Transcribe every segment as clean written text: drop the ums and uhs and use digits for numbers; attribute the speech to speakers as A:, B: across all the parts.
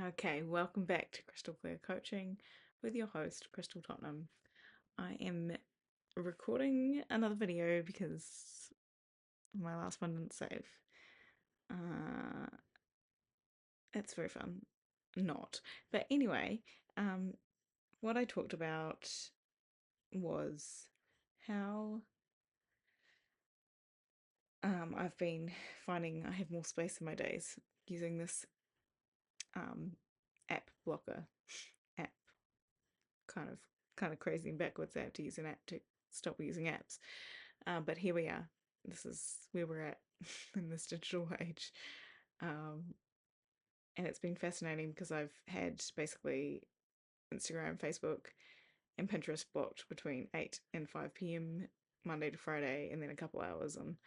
A: Okay, welcome back to Crystal Clear Coaching with your host, Crystal Tottenham. I am recording another video because my last one didn't save. Uh, it's very fun. Not. But anyway, um, what I talked about was how I've been finding I have more space in my days using this um, app blocker app. kind of kind of crazy and backwards. I have to use an app to stop using apps. But here we are. This is where we're at in this digital age. Um, and it's been fascinating because I've had basically Instagram, Facebook, and Pinterest blocked between 8 and 5 p.m. Monday to Friday, and then a couple hours on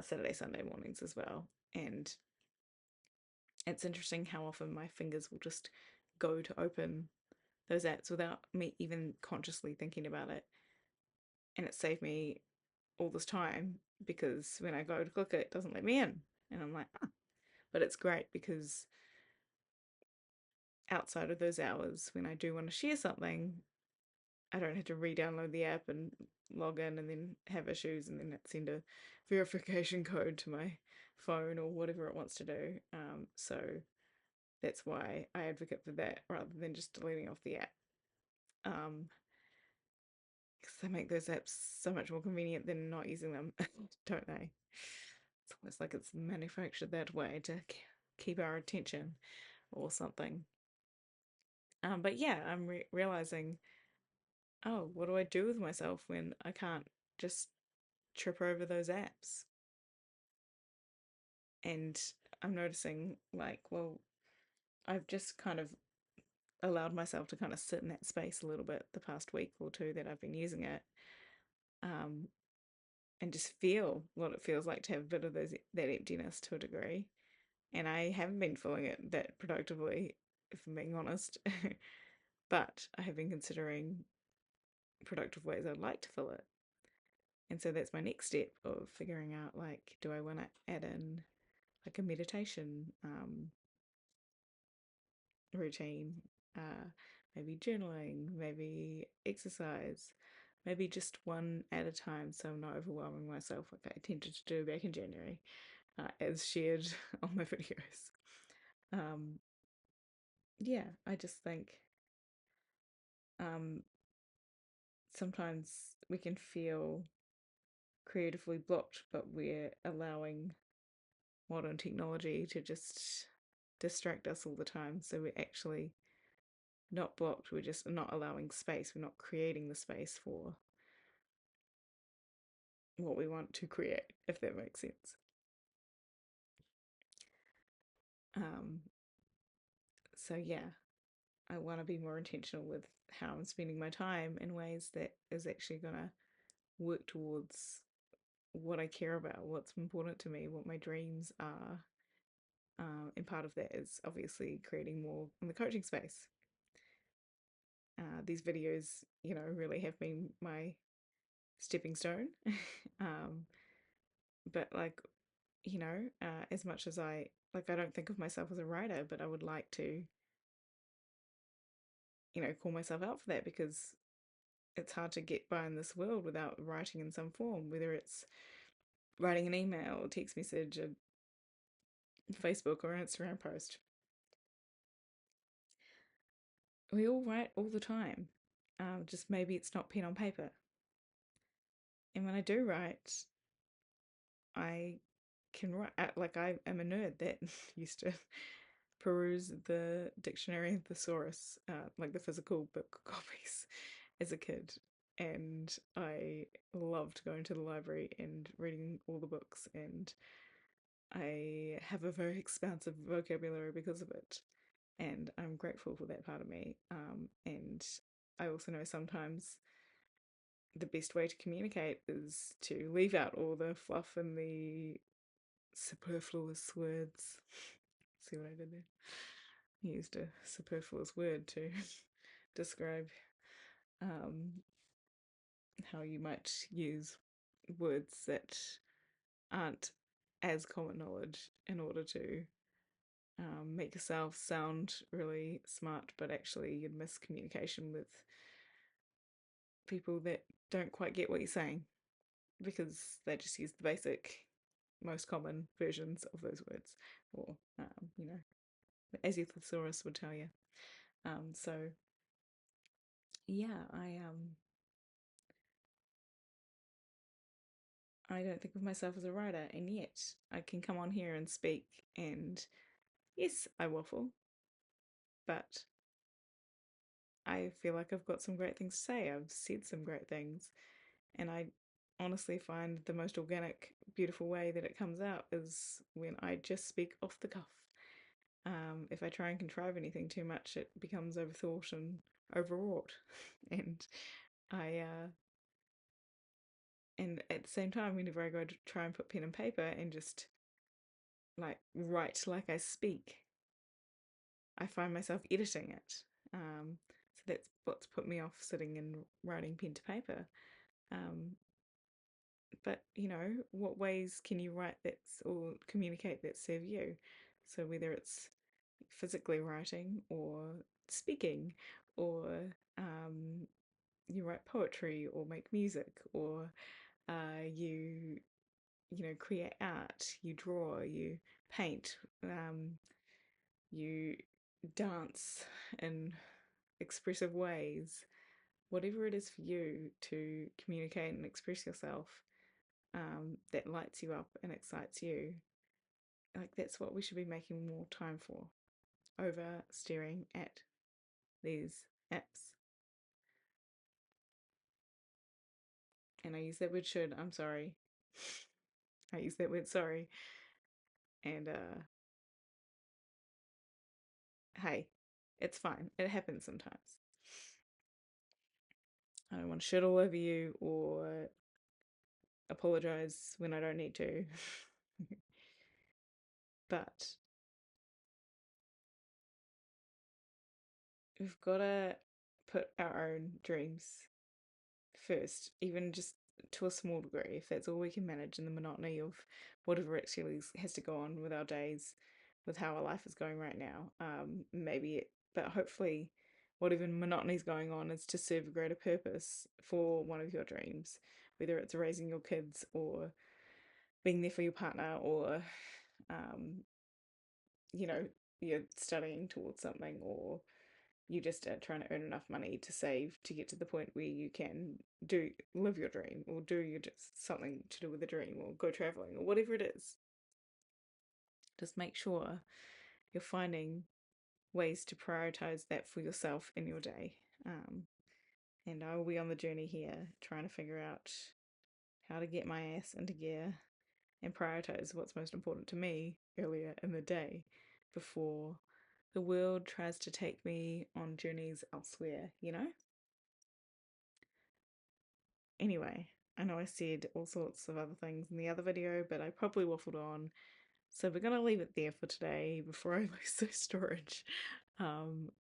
A: Saturday, Sunday mornings as well. And it's interesting how often my fingers will just go to open those apps without me even consciously thinking about it. And it saved me all this time because when I go to click it, it doesn't let me in. And I'm like, ah. But it's great because outside of those hours, when I do want to share something, I don't have to re download the app and log in and then have issues and then send a verification code to my phone or whatever it wants to do. So that's why I advocate for that rather than just deleting off the app. Um, because they make those apps so much more convenient than not using them, don't they? It's almost like it's manufactured that way to keep our attention or something. But yeah, I'm realizing, oh, what do I do with myself when I can't just trip over those apps? And I'm noticing, like, well, I've just kind of allowed myself to kind of sit in that space a little bit the past week or two that I've been using it, um, and just feel what it feels like to have a bit of that emptiness to a degree. And I haven't been filling it that productively, if I'm being honest. But I have been considering productive ways I'd like to fill it. And so that's my next step of figuring out, like, do I want to add in like a meditation routine, uh, maybe journaling, maybe exercise, maybe just one at a time so I'm not overwhelming myself like I tended to do back in January, as shared on my videos. Um, yeah, I just think um, sometimes we can feel creatively blocked, but we're allowing modern technology to just distract us all the time. So we're actually not blocked, we're just not allowing space, we're not creating the space for what we want to create, if that makes sense. Um, so yeah, I want to be more intentional with how I'm spending my time in ways that is actually going to work towards what I care about, what's important to me, what my dreams are. And part of that is obviously creating more in the coaching space. These videos, really have been my stepping stone. um, but like, as much as I don't think of myself as a writer, but I would like to, call myself out for that because it's hard to get by in this world without writing in some form, whether it's writing an email, a text message, a Facebook or Instagram post. We all write all the time. Just maybe it's not pen on paper. And when I do write, I can write like I am a nerd that used to peruse the dictionary thesaurus, like the physical book copies, as a kid. And I loved going to the library and reading all the books, and I have a very expansive vocabulary because of it. And I'm grateful for that part of me. And I also know sometimes the best way to communicate is to leave out all the fluff and the superfluous words. See what I did there? I used a superfluous word to describe um, how you might use words that aren't as common knowledge in order to make yourself sound really smart, but actually you'd miss communication with people that don't quite get what you're saying because they just use the basic, most common versions of those words, or as your thesaurus would tell you. So yeah, I don't think of myself as a writer, and yet I can come on here and speak, and yes, I waffle, but I feel like I've got some great things to say. I've said some great things, and I honestly find the most organic, beautiful way that it comes out is when I just speak off the cuff. If I try and contrive anything too much, it becomes overthought and overwrought, and I and at the same time, whenever I go to try and put pen and paper and just like write like I speak, I find myself editing it. So that's what's put me off sitting and writing pen to paper. Um, but what ways can you write that's or communicate that serve you? So whether it's physically writing or speaking, or you write poetry or make music, or you create art, you draw, you paint, you dance in expressive ways, whatever it is for you to communicate and express yourself, that lights you up and excites you, like that's what we should be making more time for over staring at these apps. And I use that word should, I'm sorry. I use that word sorry. And hey, it's fine. It happens sometimes. I don't want to shit all over you or apologize when I don't need to. But we've got to put our own dreams first, even just to a small degree, if that's all we can manage in the monotony of whatever actually has to go on with our days, with how our life is going right now. But hopefully, whatever monotony is going on is to serve a greater purpose for one of your dreams, whether it's raising your kids or being there for your partner, or um, you know, you're studying towards something, or you just are trying to earn enough money to save to get to the point where you can live your dream, or do your just something to do with the dream, or go traveling, or whatever it is. Just make sure you're finding ways to prioritize that for yourself in your day. And I will be on the journey here trying to figure out how to get my ass into gear and prioritize what's most important to me earlier in the day before the world tries to take me on journeys elsewhere. Anyway, I know I said all sorts of other things in the other video, but I probably waffled on. So we're going to leave it there for today before I lose the storage.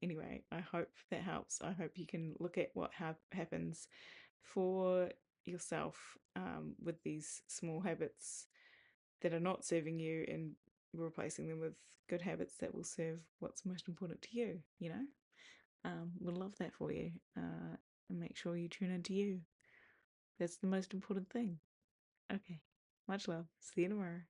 A: Anyway, I hope that helps. I hope you can look at what happens for yourself with these small habits that are not serving you, and replacing them with good habits that will serve what's most important to you. Would love that for you. And make sure you tune into you. That's the most important thing. Okay. Much love. See you tomorrow.